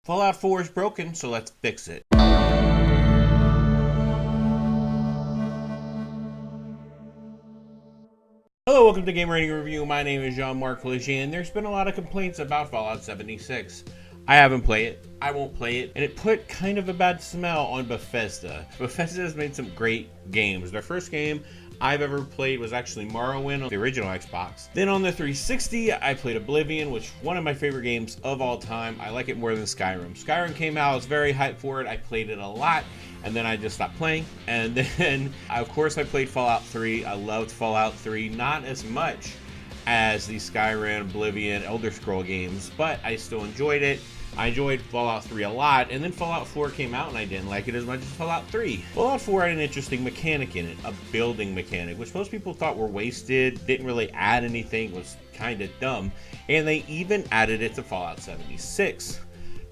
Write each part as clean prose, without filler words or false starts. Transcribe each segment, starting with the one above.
Fallout 4 is broken, so let's fix it. Hello, welcome to Game Rating Review. My name is Jean-Marc Legier, and there's been a lot of complaints about Fallout 76. I haven't played it, I won't play it, and it put kind of a bad smell on Bethesda. Bethesda has made some great games. Their first game I've ever played was actually Morrowind on the original Xbox. Then on the 360, I played Oblivion, which is one of my favorite games of all time. I like it more than Skyrim. Skyrim came out, I was very hyped for it. I played it a lot, and then I just stopped playing. And then, of course, I played Fallout 3. I loved Fallout 3, not as much as the Skyrim, Oblivion, Elder Scroll games, but I still enjoyed it. I enjoyed Fallout 3 a lot, and then Fallout 4 came out and I didn't like it as much as Fallout 3. Fallout 4 had an interesting mechanic in it, a building mechanic, which most people thought were wasted, didn't really add anything, was kind of dumb, and they even added it to Fallout 76.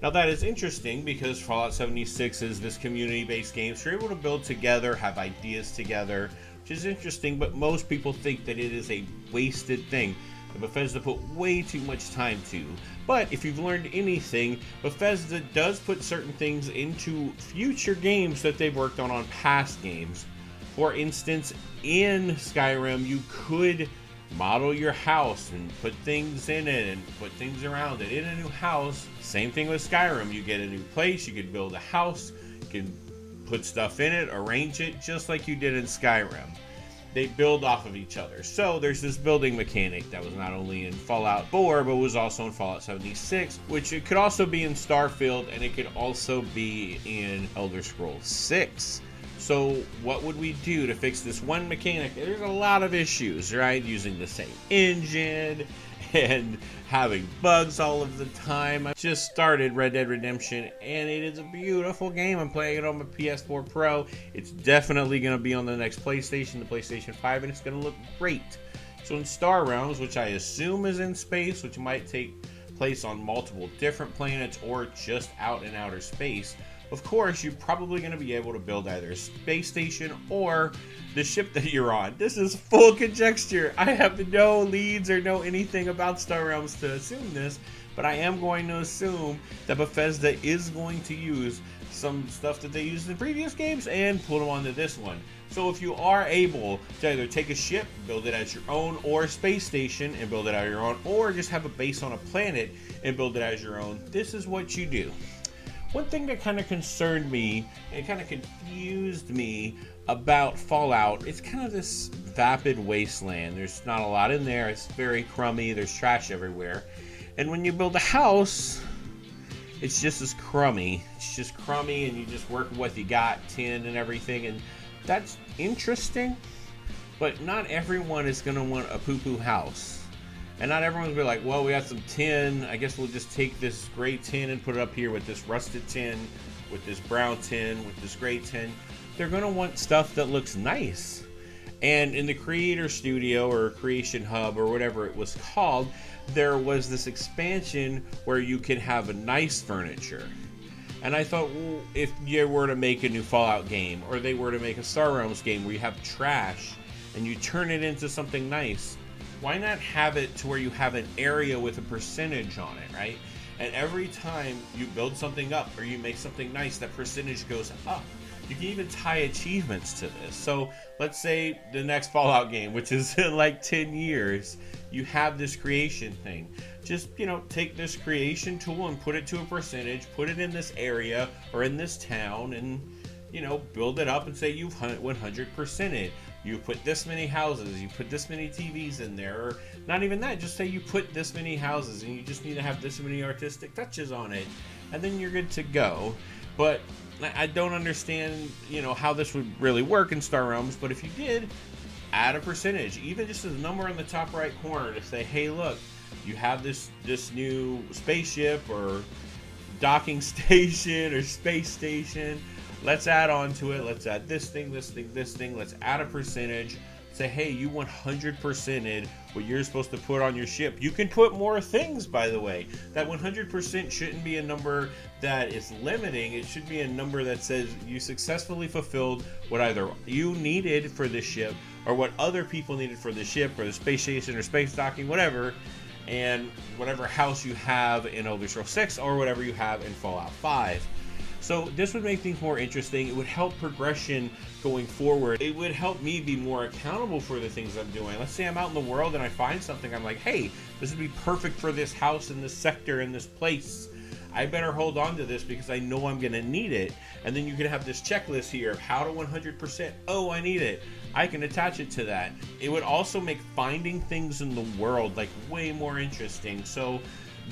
Now that is interesting because Fallout 76 is this community-based game, so you're able to build together, have ideas together, which is interesting, but most people think that it is a wasted thing that Bethesda put way too much time to. But if you've learned anything, Bethesda does put certain things into future games that they've worked on past games. For instance, in Skyrim, you could model your house and put things in it and put things around it. In a new house, same thing with Skyrim. You get a new place, you could build a house, you can put stuff in it, arrange it, just like you did in Skyrim. They build off of each other. So there's this building mechanic that was not only in Fallout 4, but was also in Fallout 76, which it could also be in Starfield, and it could also be in Elder Scrolls 6. So what would we do to fix this one mechanic? There's a lot of issues, right? Using the same engine and having bugs all of the time. I just started Red Dead Redemption, and it is a beautiful game. I'm playing it on my PS4 Pro. It's definitely going to be on the next PlayStation, the PlayStation 5, and it's going to look great. So in Star Realms, which I assume is in space, which might take place on multiple different planets or just out in outer space, of course, you're probably going to be able to build either a space station or the ship that you're on. This is full conjecture. I have no leads or know anything about Star Realms to assume this, but I am going to assume that Bethesda is going to use some stuff that they used in previous games and put them onto this one. So if you are able to either take a ship, build it as your own, or a space station and build it as your own, or just have a base on a planet and build it as your own, this is what you do. One thing that kind of concerned me and kind of confused me about Fallout, it's kind of this vapid wasteland. There's not a lot in there. It's very crummy. There's trash everywhere. And when you build a house, it's just as crummy. It's just crummy, and you just work with what you got, tin and everything. And that's interesting, but not everyone is going to want a poo-poo house. And not everyone's gonna be like, well, we got some tin. I guess we'll just take this gray tin and put it up here with this rusted tin, with this brown tin, with this gray tin. They're gonna want stuff that looks nice. And in the Creator Studio or Creation Hub or whatever it was called, there was this expansion where you can have a nice furniture. And I thought, well, if you were to make a new Fallout game, or they were to make a Star Realms game where you have trash and you turn it into something nice, why not have it to where you have an area with a percentage on it, right? And every time you build something up or you make something nice, that percentage goes up. You can even tie achievements to this. So let's say the next Fallout game, which is in like 10 years, you have this creation thing. Just, take this creation tool and put it to a percentage, put it in this area or in this town, and, build it up and say you've 100%ed it. You put this many houses, you put this many TVs in there, or not even that, just say you put this many houses and you just need to have this many artistic touches on it, and then you're good to go. But I don't understand, how this would really work in Star Realms, but if you did, add a percentage, even just a number in the top right corner to say, hey, look, you have this new spaceship or docking station or space station. Let's add on to it. Let's add this thing, this thing, this thing. Let's add a percentage. Say, hey, you 100%ed what you're supposed to put on your ship. You can put more things, by the way. That 100% shouldn't be a number that is limiting. It should be a number that says you successfully fulfilled what either you needed for the ship or what other people needed for the ship or the space station or space docking, whatever. and whatever house you have in Elder Scrolls 6 or whatever you have in Fallout 5. So this would make things more interesting. It would help progression going forward. It would help me be more accountable for the things I'm doing. Let's say I'm out in the world and I find something, I'm like, hey, this would be perfect for this house in this sector in this place. I better hold on to this because I know I'm going to need it. And then you can have this checklist here of how to 100%. Oh, I need it. I can attach it to that. It would also make finding things in the world like way more interesting. So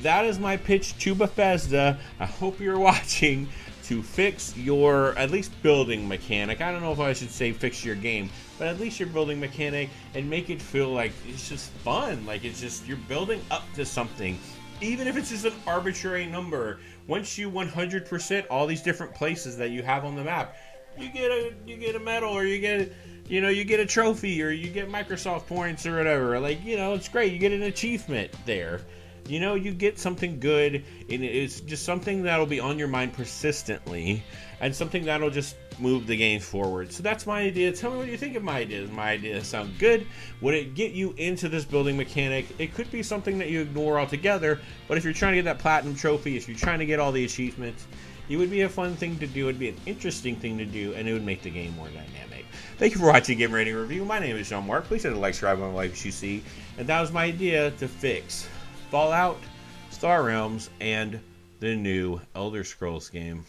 that is my pitch to Bethesda. I hope you're watching, to fix your, at least building mechanic. I don't know if I should say fix your game, but at least your building mechanic, and make it feel like it's just fun. Like it's just, you're building up to something. Even if it's just an arbitrary number, once you 100% all these different places that you have on the map, you get a medal, or you get a trophy, or you get Microsoft points or whatever. Like, it's great. You get an achievement there. You get something good, and it's just something that'll be on your mind persistently, and something that'll just move the game forward. So that's my idea. Tell me what you think of my idea. Does my idea sound good? Would it get you into this building mechanic? It could be something that you ignore altogether, but if you're trying to get that platinum trophy, if you're trying to get all the achievements, it would be a fun thing to do. It'd be an interesting thing to do, and it would make the game more dynamic. Thank you for watching Game Rating Review. My name is Jean Marc. Please hit a like, subscribe on the likes you see. And that was my idea to fix Fallout, Star Realms, and the new Elder Scrolls game.